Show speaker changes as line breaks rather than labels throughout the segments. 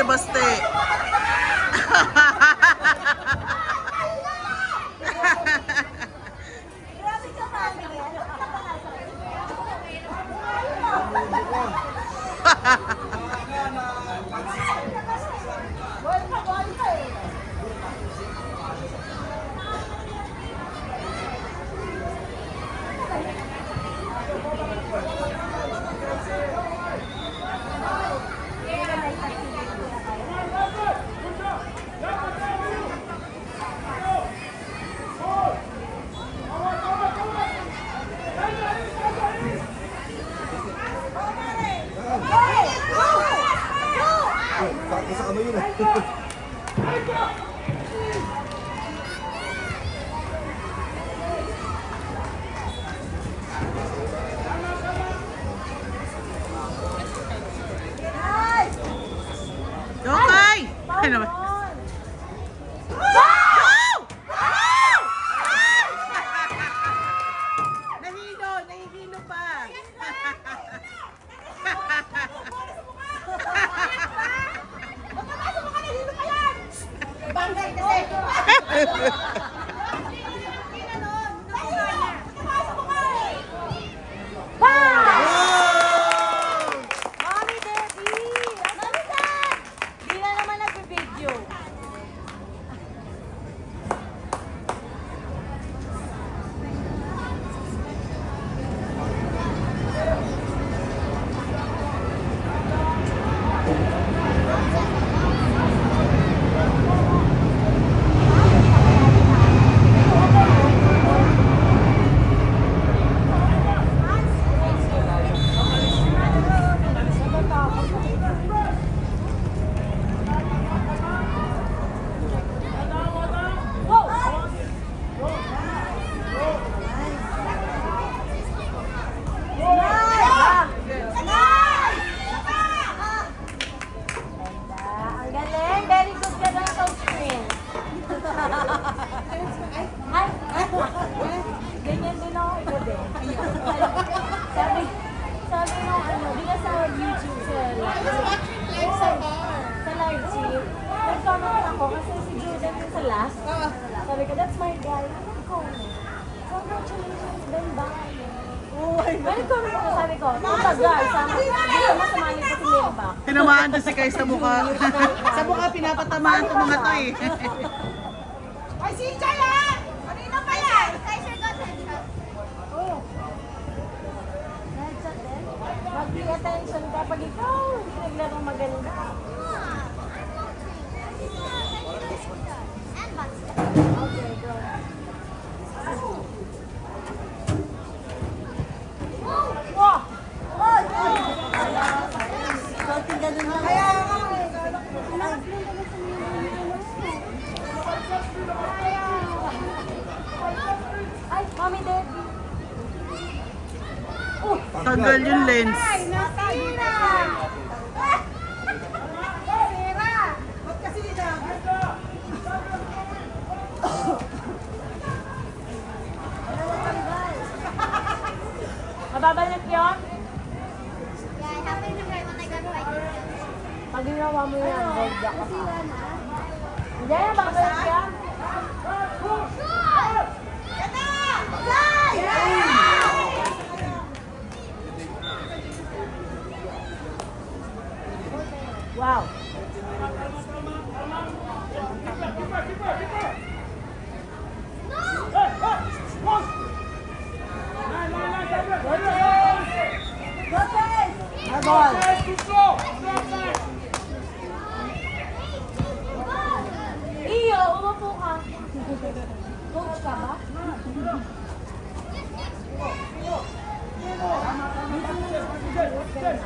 Sebaste.
Sa ano yun eh.
Okay! Ano ba? Nahihino pa.
Bangay kasi.
Mami Debbie! Mami Dad! Di na naman nag-video. Ang galing! Very good ka ng coach screen. Ay! Ganyan din ako. Ito din. Sabi nung ano, di ba sa YouTube sa live stream, nag-comment ako kasi si Jordan yung sa last. Sabi ko, that's my guy. Nag-comment. Congratulations, Ben Bang. Nag-comment ako, sabi ko, matagal, gusto mo sumali ko si Limba.
Tinamaan doon si Kai sa mukha. Sa mukha pinapatamaan itong mga to eh.
Ay, si Jaya! Kanina pa yan! Kaiser got headshot.
Oh. Headshot din. Mag-pay attention ka pag ikaw hindi naglarong maganda.
And basket.
Okay, go. Wow! Konting ganun lang.
Kaya nga.
Ay, Mami Debbie.
Tanggal yung lens.
Ay, nasira! Sira! Ba't kasi nila?
Mababanat yun?
Yeah, I happened to cry when I got fighting.
Pag ginawa mo yan, hold ka pa. Hindi, mababanat yan.
Shoot! Ganda! Guys!
Wow. Ball. Iyo, umupo ka. Coach ka ba?
Set!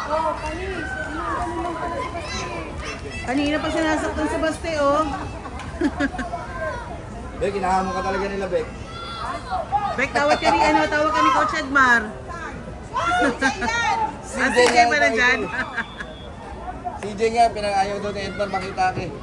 Oh, panis.
Kanina pa sinasaktan si Baste oh.
Bek, inahamon ka talaga nila, Bek.
Bek, tawag ka ni Coach Edmar. Ah, CJ pa na dyan.
CJ nga, pinangayaw doon ni Edmar makita ka eh.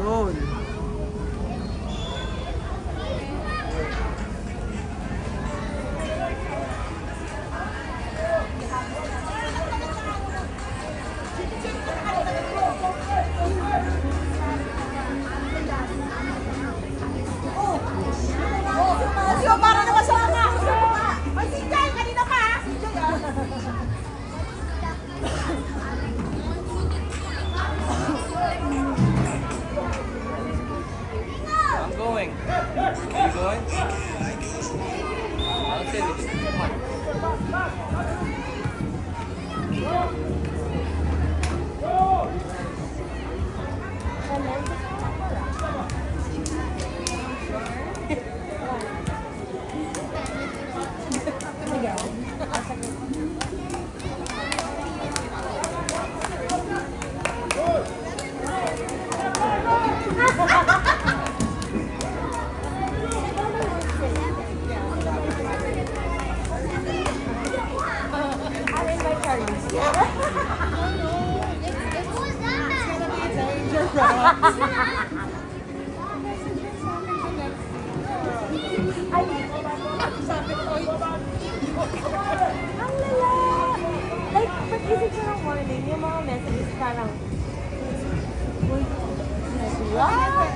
Doon.
Sino para naman sa mga? Ay, si Jay, kanina pa ha? Si Jay ah.
I'm going. You going? I'll stay with you. Come on.
I'll invite Charlie. Ay, ang lala! Like, pag-isip ko ng morning, yung mga messages parang, uy, what?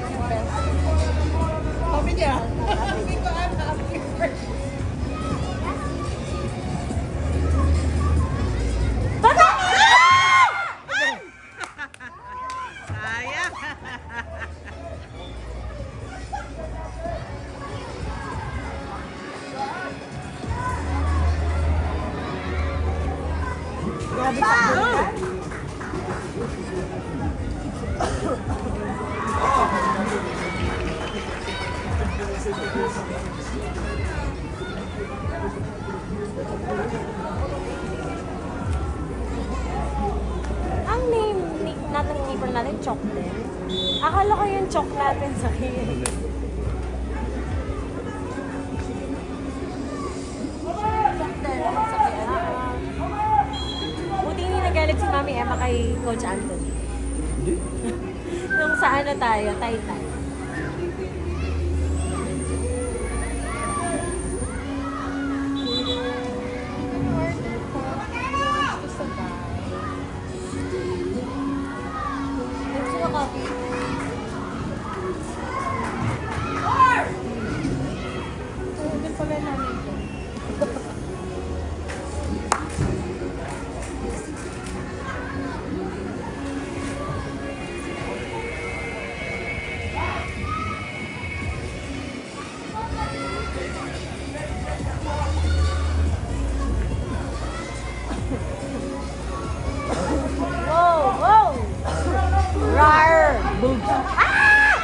Sabi niya. Sabi ko, I'm happy for you. Sayang.
Grabe ka. Ang name natin ng neighbor natin, Chocolate. Akala ko yung chok natin sa akin. Buti hindi nagalit si Mami Emma kay Coach Anthony. Nung sa ano tayo, Taytay. Gusto mo coffee? Tulogin pala namin ito. Whoa, whoa! Rar! Boom! Ah! Ah!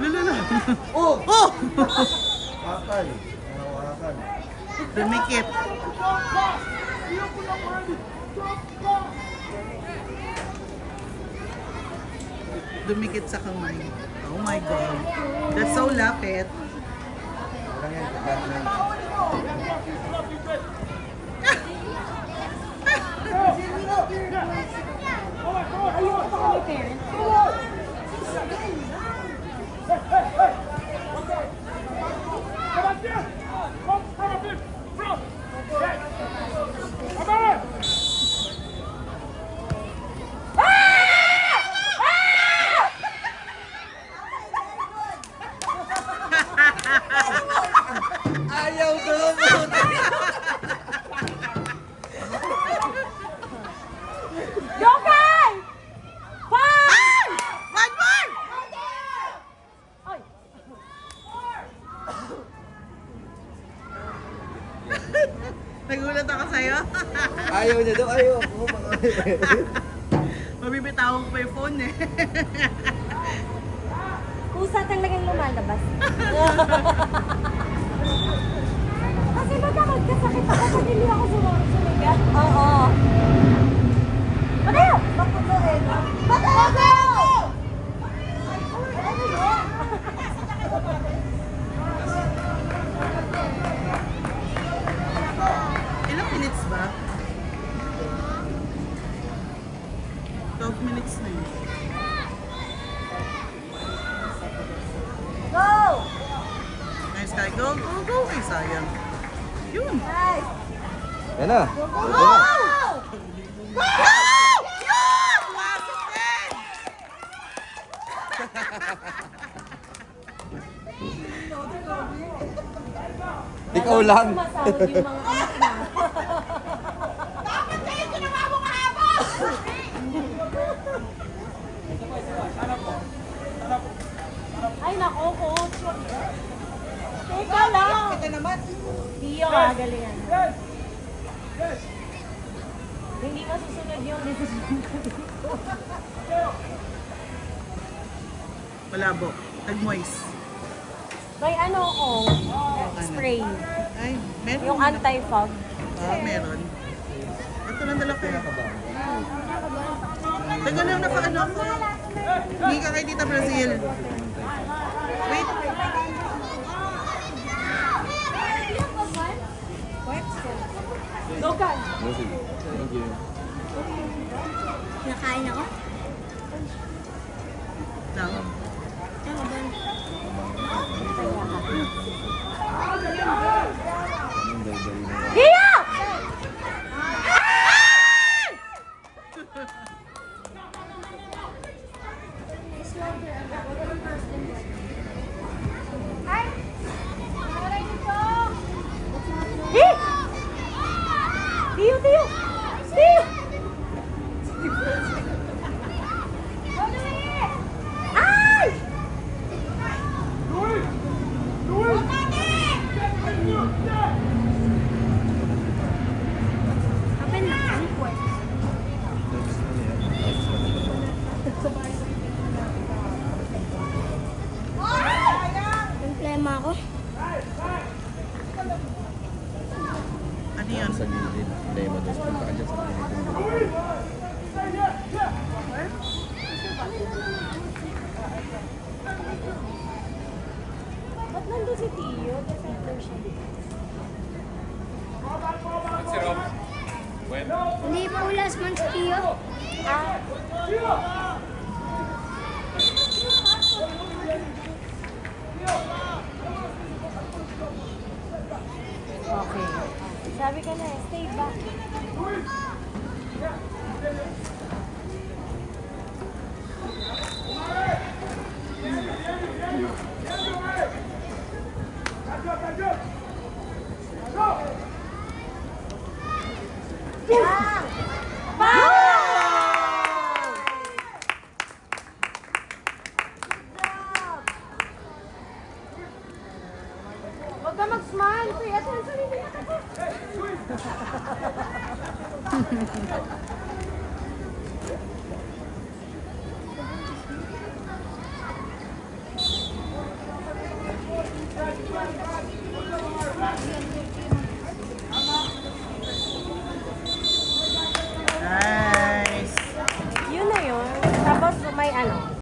Lala.
Oh!
Oh!
Akal. Akal.
Dumikit. Dumikit sa kamay. Oh my God. That's so lapit.
Lang yan. Tagat na yan.
Ayun pa kami parents.
Ayaw dumut!
Go guys! Five!
One more!
Oy!
Nagulat ako sa'yo.
Ayaw niya daw, ayaw.
Mabibitawan ko pa yung phone eh.
Kusa talagang lumalabas. Kasi baka magkasakit ako pag hindi ako sumigat. Oo. Ano? Paputuin. Patago! Ano yun?
Ilang minutes ba? 12 minutes na yun.
Go!
Nice guy. Go, go, go. Ay, sayang. Yun.
Nice!
Yan na.
Go!
Go! Yun! Lapit din!
Ikaw lang.
Sumasahod yung mga anak na.
Dapat kayo ginawa mo kahapon!
Ay, nako, coach. Teka lang.
Ito naman.
Tiyo, galingan. Hindi masusunod yung decision ko dito.
Malabo. Nag-moist.
May ano ko, spray.
Ay, meron.
Yung anti-fog.
Meron. Ito lang dala ko. Taga lang naka-ano ako. Hindi ka kay Tita Brazil. Wait.
Logan.
Thank you.
Nakain ako?
Lang.
Hiya!
Ay! Nakalay dito!
Hi! Tiyo, tiyo! Tiyo! Ay!
Open na. Problema ako.
Ano yun?
Sa gilid. Lema doon. Punta ka dyan sa gilid.
Ba't nandun si Tiyo? Defender siya.
Hindi pa ulas man si Tio.
Ah, okay. Sabi ko na eh, stay back. Huwag ka mag-smile. Pay attention, hindi na ako.